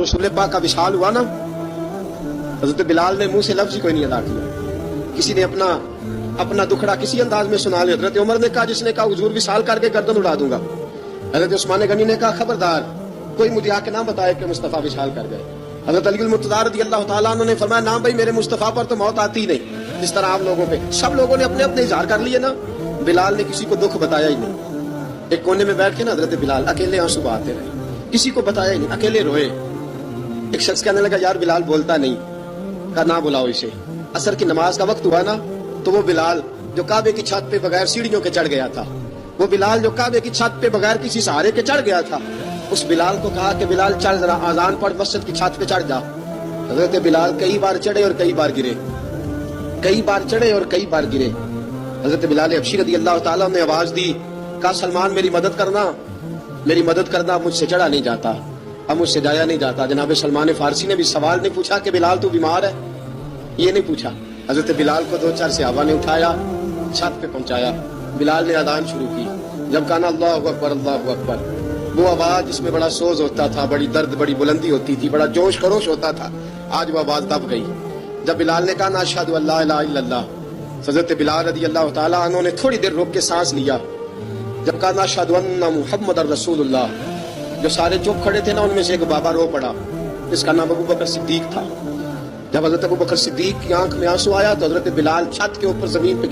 रसूल पाक का विशाल हुआ ना, हजरत बिलाल ने मुंह से लफ्ज ही कोई नहीं अदा किया। किसी ने अपना दुखड़ा किसी अंदाज में सुना लिया। हजरत उमर ने कहा, जिसने कहा हुजूर विशाल करके गर्दन उड़ा दूंगा। हजरत उस्मान गनी ने कहा, खबरदार कोई मुझे आके ना बताए कि मुस्तफा विशाल कर गए। हजरत अली मुर्तज़ा रज़ी अल्लाह तआला अन्हु ने फरमाया, ना भाई मेरे मुस्तफा पर तो मौत आती नहीं जिस तरह आप लोगों पे। सब लोगों ने अपने अपने इजहार कर लिए ना, बिलाल ने किसी को दुख बताया ही नहीं। एक कोने में बैठ के ना हजरत बिलाल अकेले आंसू बहाते रहे, किसी को बताया ही नहीं, अकेले रोए। एक शख्स कहने लगा, यार बिलाल बोलता नहीं। कहा, ना बुलाओ इसे। असर की नमाज का वक्त हुआ ना, तो वो बिलाल जो काबे की छत पे बगैर सीढ़ियों के चढ़ गया था, वो बिलाल जो काबे की छत पे बगैर किसी सहारे के चढ़ गया था, उस बिलाल को कहा कि बिलाल चल जरा आजान पढ़, मस्जिद की छत पे चढ़ जा। हजरत बिलाल कई बार चढ़े और कई बार गिरे, कई बार चढ़े और कई बार गिरे। हजरत बिलाल हबशी रज़ी अल्लाह तआला ने आवाज दी, कहा, सलमान मेरी मदद करना, मेरी मदद करना, मुझसे चढ़ा नहीं जाता, अब मुझसे जाया नहीं जाता। जनाब सलमान फारसी ने भी सवाल नहीं पूछा कि बिलाल तू बीमार है, ये नहीं पूछा। हजरत बिलाल को 2-4 सहाबा ने उठाया, छत पे पहुंचाया। बिलाल ने अजान शुरू की। जब कहा अल्लाहु अकबर अल्लाहु अकबर, वो आवाज जिसमें बड़ा सोज होता था, बड़ी दर्द, बड़ी बुलंदी होती थी, बड़ा जोश खरोश होता था, आज वो आवाज दब गई। जब बिलाल ने कहा ना अशहदु अल्ला इलाहा इल्लल्लाह, हजरत बिलाल रज़ी अल्लाह तआला अन्हु ने थोड़ी देर रुक के सांस लिया। जब कहा ना अशहदु अन्ना मुहम्मदर रसूलुल्लाह, जो सारे चुप खड़े थे ना, उनमें से एक बाबा रो पड़ा, इसका नाम अबू बकर सिद्दीक था। जब हजरत अबू बकर सिद्दीक की आंख में आंसू आया तो हजरत बिलाल छत के ऊपर जमीन पे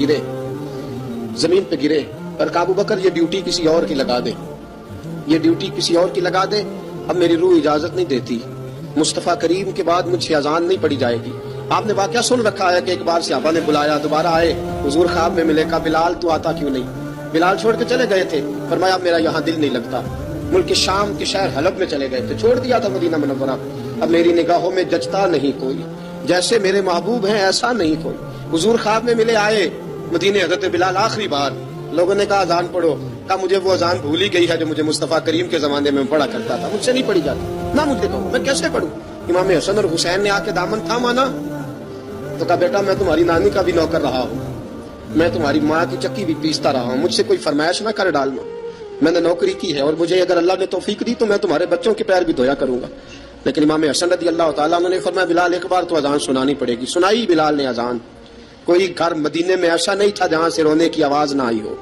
गिरे और अबू बकर ये ड्यूटी किसी और की लगा दे, ये ड्यूटी किसी और की लगा दे, अब मेरी रूह इजाजत नहीं देती, मुस्तफा करीम के बाद मुझे अजान नहीं पड़ी जाएगी। आपने वाकया सुन रखा है कि एक बार सहाबा ने बुलाया, दोबारा आए, हुजूर ख्वाब में मिले, कहा बिलाल तू आता क्यों नहीं? बिलाल छोड़ के चले गए थे, फरमाया मेरा यहाँ दिल नहीं लगता। मुल्क शाम के शहर हलब में चले गए थे, छोड़ दिया था मदीना मुनव्वरा। अब मेरी निगाहों में जचता नहीं कोई, जैसे मेरे महबूब हैं ऐसा नहीं कोई। हुजूर ख्वाब में मिले, आए मदीने। हजरत बिलाल आखिरी बार, लोगों ने कहा अजान पढ़ो, कहा मुझे वो अजान भूल ही गई है जो मुझे मुस्तफा करीम के जमाने में पढ़ा करता था, मुझसे नहीं पढ़ी जाती, ना मुझे कहो, मैं कैसे पढ़ूं? इमाम हसन और हुसैन ने आके दामन थामा ना, तो कहा बेटा मैं तुम्हारी नानी का भी नौकर रहा हूँ, मैं तुम्हारी माँ की चक्की भी पीसता रहा हूँ, मुझसे कोई फरमाइश ना कर डालना, मैंने नौकरी की है और मुझे अगर अल्लाह ने तौफीक दी तो मैं तुम्हारे बच्चों के पैर भी धोया करूंगा। लेकिन इमाम हसन रज़ी अल्लाह तआला अन्हु ने फरमाया बिलाल एक बार तो अजान सुनानी पड़ेगी। सुनाई बिलाल ने अजान। कोई घर मदीने में ऐसा नहीं था जहां से रोने की आवाज ना आई हो।